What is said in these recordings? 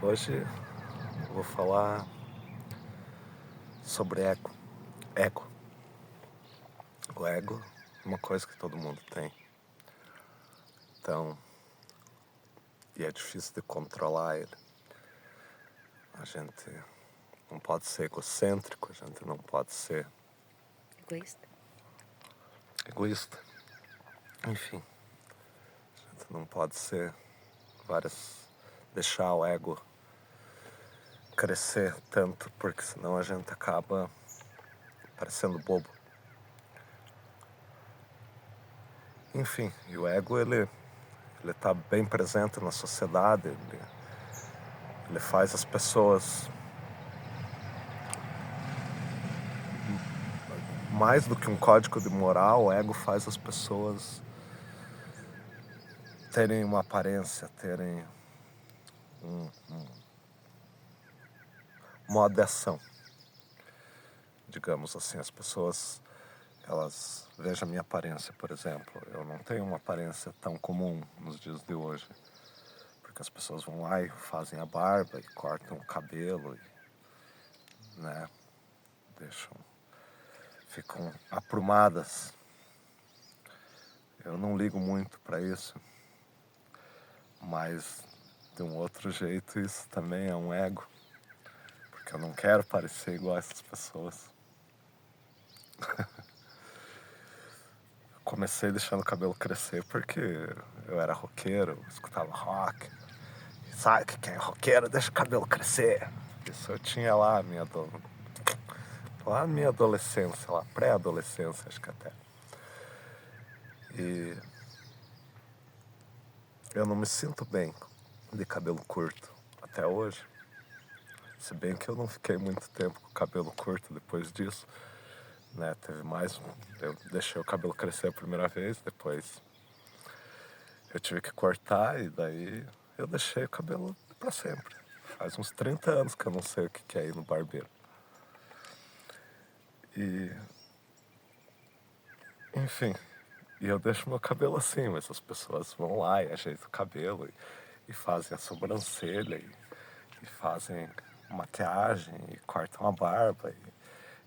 Hoje eu vou falar sobre ego. Ego. O ego é uma coisa que todo mundo tem. Então, e é difícil de controlar ele. A gente não pode ser egocêntrico, a gente não pode ser egoísta. Enfim, a gente não pode ser deixar o ego crescer tanto, porque senão a gente acaba parecendo bobo. Enfim, e o ego ele está bem presente na sociedade, ele faz as pessoas, mais do que um código de moral, o ego faz as pessoas terem uma aparência, terem um modo de ação. Digamos assim, as pessoas, elas vejam a minha aparência, por exemplo. Eu não tenho uma aparência tão comum nos dias de hoje, porque as pessoas vão lá e fazem a barba e cortam o cabelo, né, ficam aprumadas. Eu não ligo muito para isso, mas de um outro jeito isso também é um ego, porque eu não quero parecer igual a essas pessoas. Comecei deixando o cabelo crescer porque eu era roqueiro, escutava rock. Sabe que quem é roqueiro deixa o cabelo crescer. Isso eu tinha lá na minha adolescência, lá, pré-adolescência, acho que até. E eu não me sinto bem de cabelo curto até hoje. Se bem que eu não fiquei muito tempo com o cabelo curto depois disso, né? Eu deixei o cabelo crescer a primeira vez, depois eu tive que cortar e daí eu deixei o cabelo pra sempre. Faz uns 30 anos que eu não sei o que é ir no barbeiro. E, enfim, e eu deixo meu cabelo assim, mas as pessoas vão lá e ajeitam o cabelo e fazem a sobrancelha e fazem maquiagem e cortam a barba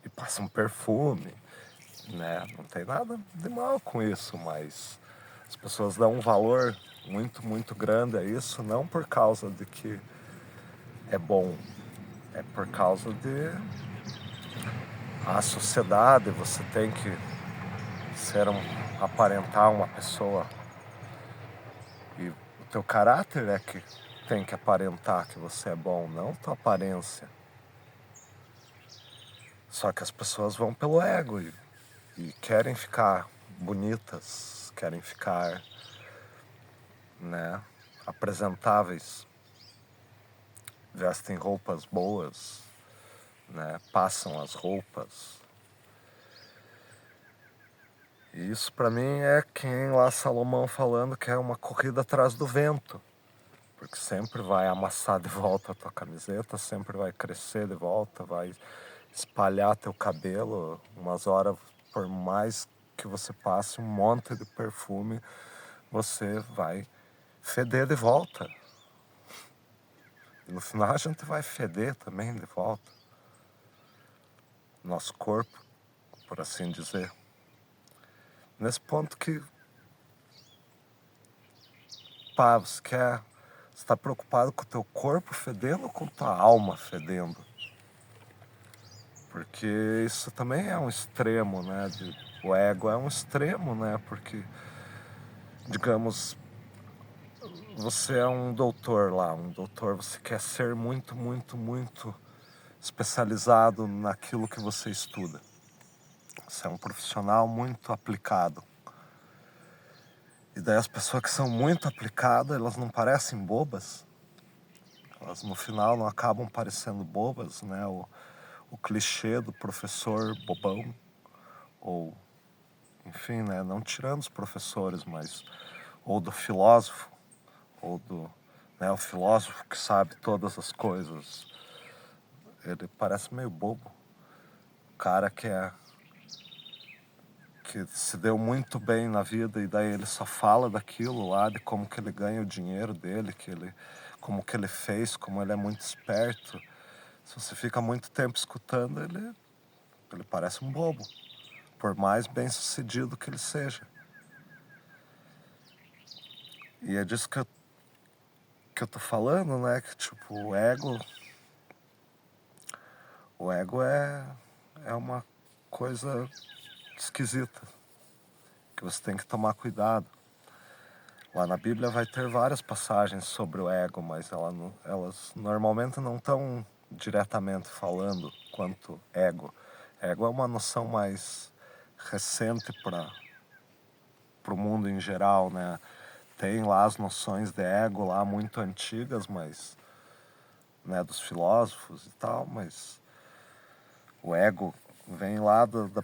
e passam perfume, né? Não tem nada de mal com isso, mas as pessoas dão um valor muito, muito grande a isso, não por causa de que é bom, é por causa de a sociedade, você tem que aparentar uma pessoa e o teu caráter é que tem que aparentar que você é bom, não tua aparência. Só que as pessoas vão pelo ego e querem ficar bonitas, querem ficar, né, apresentáveis, vestem roupas boas, né, passam as roupas. E isso pra mim é quem lá Salomão falando que é uma corrida atrás do vento, porque sempre vai amassar de volta a tua camiseta, sempre vai crescer de volta, vai espalhar teu cabelo, umas horas, por mais que você passe um monte de perfume, você vai feder de volta. E no final a gente vai feder também de volta. Nosso corpo, por assim dizer. Nesse ponto que, pá, você está preocupado com o teu corpo fedendo ou com tua alma fedendo? Porque isso também é um extremo, né? O ego é um extremo, né? Porque, digamos, você é um doutor lá, você quer ser muito, muito, muito especializado naquilo que você estuda. Você é um profissional muito aplicado. E daí as pessoas que são muito aplicadas, elas não parecem bobas. Elas no final não acabam parecendo bobas, né? O clichê do professor bobão, ou, enfim, né? Não tirando os professores, mas, ou do filósofo, ou do, né? O filósofo que sabe todas as coisas. Ele parece meio bobo. O cara que se deu muito bem na vida e daí ele só fala daquilo lá, de como que ele ganha o dinheiro dele, como que ele fez, como ele é muito esperto, se você fica muito tempo escutando, ele parece um bobo, por mais bem sucedido que ele seja. E é disso que eu tô falando, né? Que tipo, o ego é uma coisa esquisita, que você tem que tomar cuidado. Lá na Bíblia vai ter várias passagens sobre o ego, mas elas normalmente não estão diretamente falando quanto ego. Ego é uma noção mais recente para o mundo em geral, né? Tem lá as noções de ego lá muito antigas, mas, né, dos filósofos e tal, mas o ego vem lá da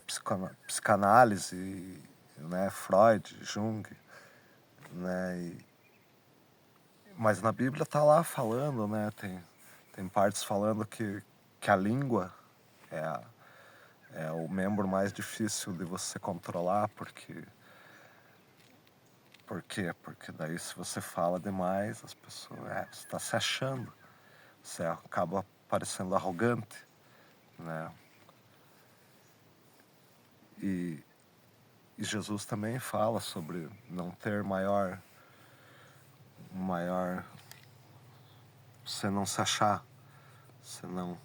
psicanálise, né, Freud, Jung, né, mas na Bíblia tá lá falando, né, tem partes falando que a língua é o membro mais difícil de você controlar, por quê? Porque daí se você fala demais, as pessoas, você está se achando, você acaba parecendo arrogante, né? E Jesus também fala sobre não ter maior, você não se achar, você não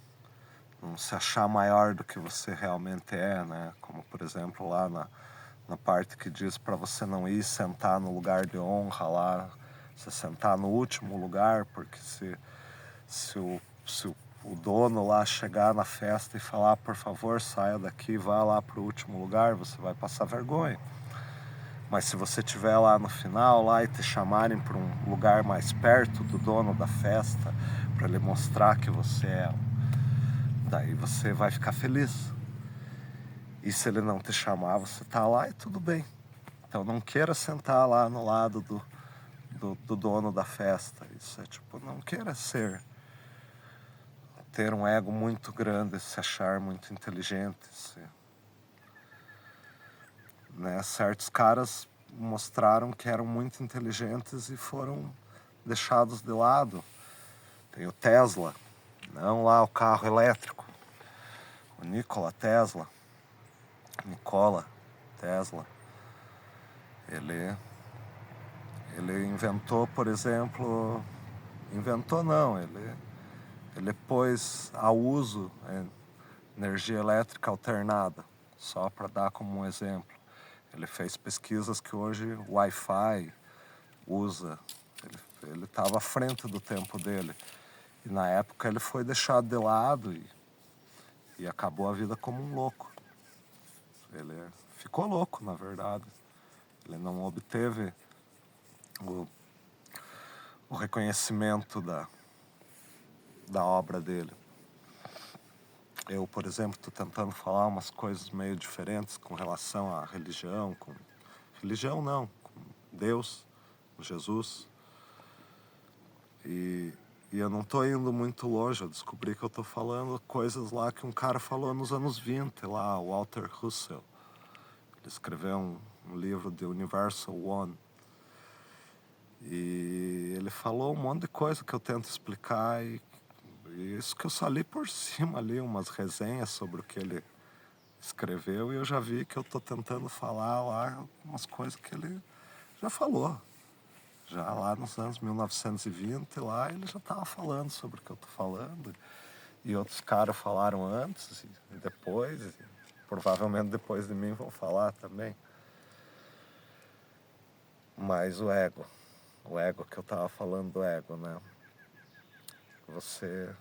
se achar maior do que você realmente é, né? Como por exemplo lá na parte que diz para você não ir sentar no lugar de honra lá, você sentar no último lugar, porque se o dono lá chegar na festa e falar, por favor, saia daqui, vá lá pro último lugar, você vai passar vergonha. Mas se você estiver lá no final lá e te chamarem para um lugar mais perto do dono da festa, para ele mostrar que você é, daí você vai ficar feliz. E se ele não te chamar, você tá lá e tudo bem. Então não queira sentar lá no lado do dono da festa. Isso é tipo, não queira ter um ego muito grande, se achar muito inteligente. Né? Certos caras mostraram que eram muito inteligentes e foram deixados de lado. Tem o Tesla, não lá o carro elétrico, o Nikola Tesla, ele inventou, por exemplo, inventou não, ele pôs a uso energia elétrica alternada, só para dar como um exemplo. Ele fez pesquisas que hoje o Wi-Fi usa. Ele estava à frente do tempo dele. E na época ele foi deixado de lado e acabou a vida como um louco. Ele ficou louco, na verdade. Ele não obteve o reconhecimento da obra dele. Eu, por exemplo, estou tentando falar umas coisas meio diferentes com relação à religião, religião não, com Deus, com Jesus. E eu não estou indo muito longe, eu descobri que eu estou falando coisas lá que um cara falou nos anos 20, lá, o Walter Russell. Ele escreveu um livro de Universal One. E ele falou um monte de coisa que eu tento explicar e isso que eu só li por cima ali, umas resenhas sobre o que ele escreveu e eu já vi que eu tô tentando falar lá umas coisas que ele já falou. Já lá nos anos 1920, lá ele já estava falando sobre o que eu tô falando. E outros caras falaram antes e depois, e provavelmente depois de mim vão falar também. Mas o ego que eu tava falando do ego, né? Você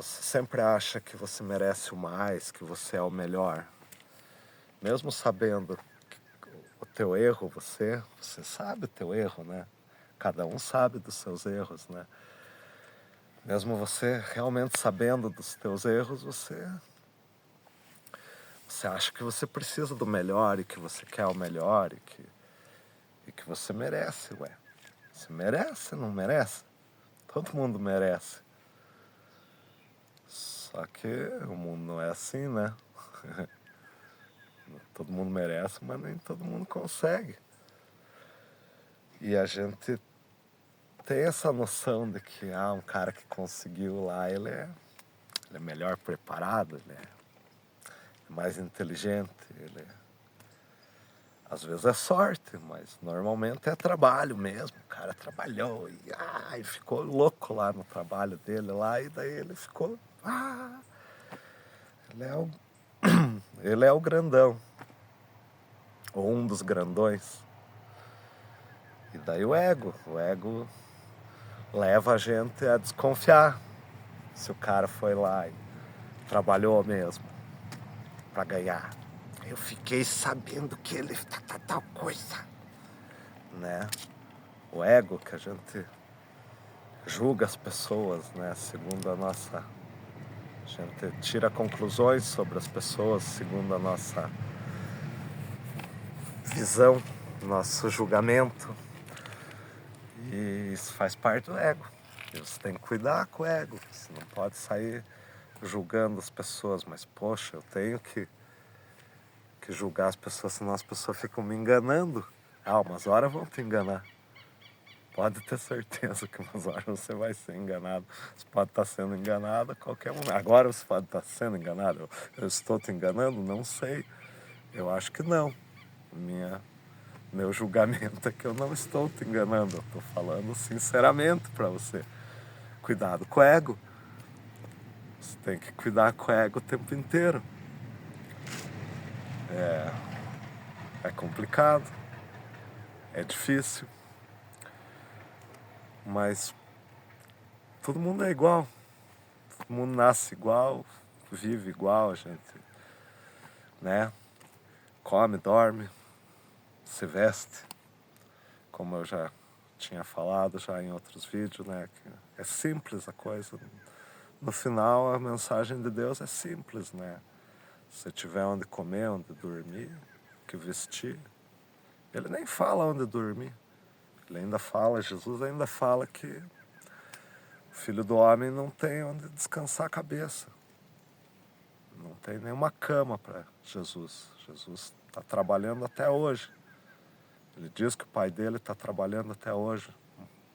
sempre acha que você merece o mais, que você é o melhor. Mesmo sabendo o teu erro, você sabe o teu erro, né? Cada um sabe dos seus erros, né? Mesmo você realmente sabendo dos teus erros, você acha que você precisa do melhor e que você quer o melhor e que você merece, ué. Você merece, não merece? Todo mundo merece. Só que o mundo não é assim, né? Todo mundo merece, mas nem todo mundo consegue. E a gente tem essa noção de que um cara que conseguiu lá, ele é melhor preparado, ele é mais inteligente, às vezes é sorte, mas normalmente é trabalho mesmo. O cara trabalhou e ficou louco lá no trabalho dele lá, e daí ele ficou. Ele é o, ele é o grandão, ou um dos grandões. E daí o ego leva a gente a desconfiar se o cara foi lá e trabalhou mesmo para ganhar. Eu fiquei sabendo que ele tal coisa, né? O ego que a gente julga as pessoas, né? Segundo a nossa... A gente tira conclusões sobre as pessoas segundo a nossa visão, nosso julgamento. E isso faz parte do ego. E você tem que cuidar com o ego. Você não pode sair julgando as pessoas. Mas, poxa, eu tenho que julgar as pessoas, senão as pessoas ficam me enganando. Umas horas vão te enganar. Pode ter certeza que umas horas você vai ser enganado. Você pode estar sendo enganado a qualquer momento. Agora você pode estar sendo enganado. Eu estou te enganando? Não sei. Eu acho que não. Meu julgamento é que eu não estou te enganando. Eu estou falando sinceramente para você. Cuidado com o ego. Você tem que cuidar com o ego o tempo inteiro. É complicado. É difícil. Mas todo mundo é igual. Todo mundo nasce igual, vive igual, a gente, né? Come, dorme, se veste, como eu já tinha falado já em outros vídeos, né? Que é simples a coisa. No final, a mensagem de Deus é simples, né? Se tiver onde comer, onde dormir, o que vestir. Ele nem fala onde dormir. Ele ainda fala, Jesus ainda fala que o Filho do Homem não tem onde descansar a cabeça. Não tem nenhuma cama para Jesus. Jesus está trabalhando até hoje. Ele diz que o pai dele está trabalhando até hoje.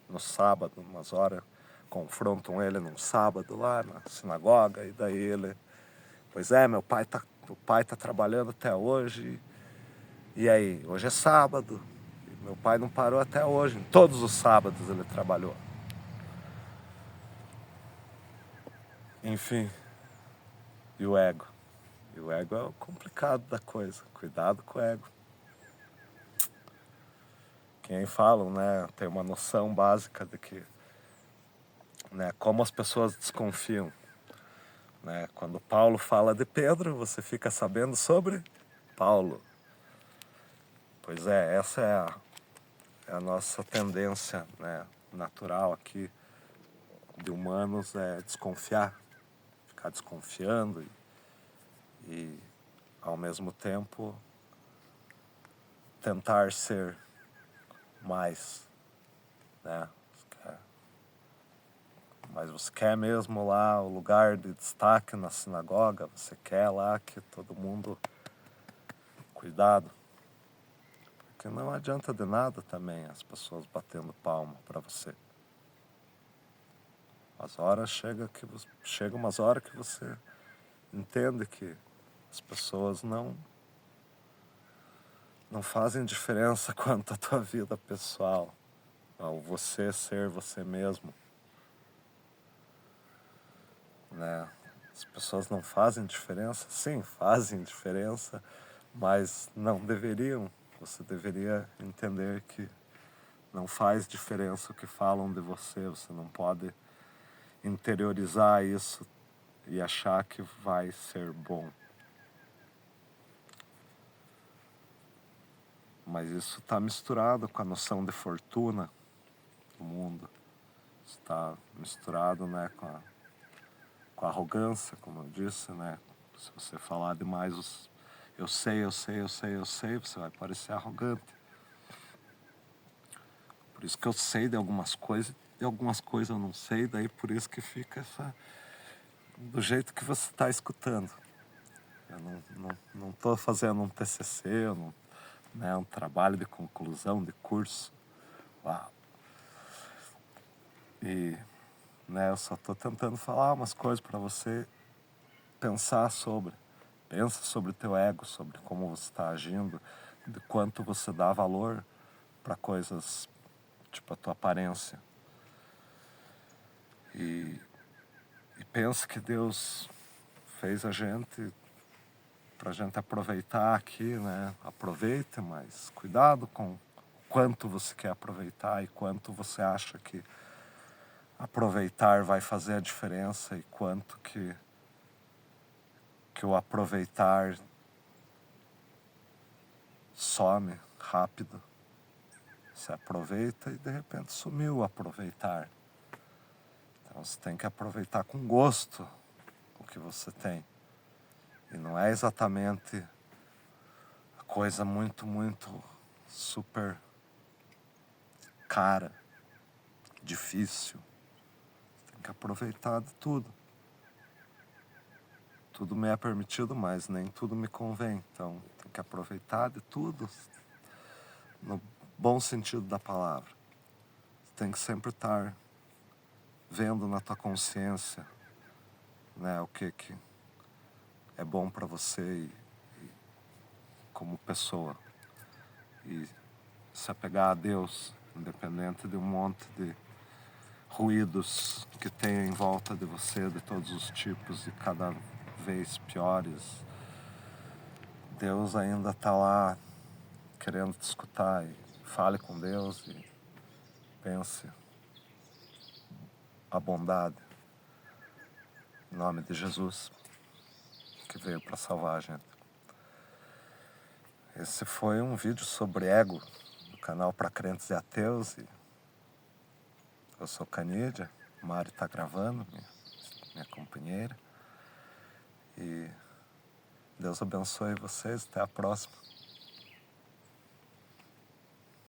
No sábado, umas horas, confrontam ele num sábado lá na sinagoga. E daí ele... Pois é, o pai tá trabalhando até hoje. E aí, hoje é sábado. E meu pai não parou até hoje. Em todos os sábados ele trabalhou. Enfim. E o ego? E o ego é o complicado da coisa. Cuidado com o ego. Quem falam, né, tem uma noção básica de que, né, como as pessoas desconfiam. Né? Quando Paulo fala de Pedro, você fica sabendo sobre Paulo. Pois é, essa é a nossa tendência, né, natural aqui de humanos, é desconfiar, ficar desconfiando e ao mesmo tempo tentar ser mais, né? Mas você quer mesmo lá o lugar de destaque na sinagoga, você quer lá que todo mundo... Cuidado, porque não adianta de nada também as pessoas batendo palma para você. Chega umas horas que você entende que as pessoas não fazem diferença quanto à tua vida pessoal, ao você ser você mesmo, né? As pessoas não fazem diferença? Sim, fazem diferença, mas não deveriam. Você deveria entender que não faz diferença o que falam de você. Você não pode interiorizar isso e achar que vai ser bom. Mas isso está misturado com a noção de fortuna do mundo. Está misturado, né, com a arrogância, como eu disse, né? Se você falar demais eu sei, você vai parecer arrogante. Por isso que eu sei de algumas coisas e algumas coisas eu não sei, daí por isso que fica do jeito que você está escutando. Eu não estou fazendo um TCC, né, um trabalho de conclusão de curso. Uau. E, né, eu só tô tentando falar umas coisas para você pensar sobre. Pensa sobre o teu ego, sobre como você está agindo, de quanto você dá valor para coisas tipo a tua aparência. E pensa que Deus fez a gente pra gente aproveitar aqui, né? Aproveita, mas cuidado com quanto você quer aproveitar e quanto você acha que aproveitar vai fazer a diferença e quanto que o aproveitar some rápido. Você aproveita e de repente sumiu o aproveitar. Então você tem que aproveitar com gosto o que você tem. E não é exatamente a coisa muito, muito super cara, difícil. Tem que aproveitar de tudo. Tudo me é permitido, mas nem tudo me convém. Então tem que aproveitar de tudo no bom sentido da palavra. Tem que sempre estar vendo na tua consciência, né, o que é bom para você e como pessoa. E se apegar a Deus, independente de um monte de ruídos que tem em volta de você, de todos os tipos e cada vez piores. Deus ainda está lá querendo te escutar e fale com Deus e pense a bondade em nome de Jesus que veio para salvar a gente. Esse foi um vídeo sobre ego do canal para crentes e ateus. E eu sou Canídia, Mari está gravando, minha companheira. E Deus abençoe vocês, até a próxima.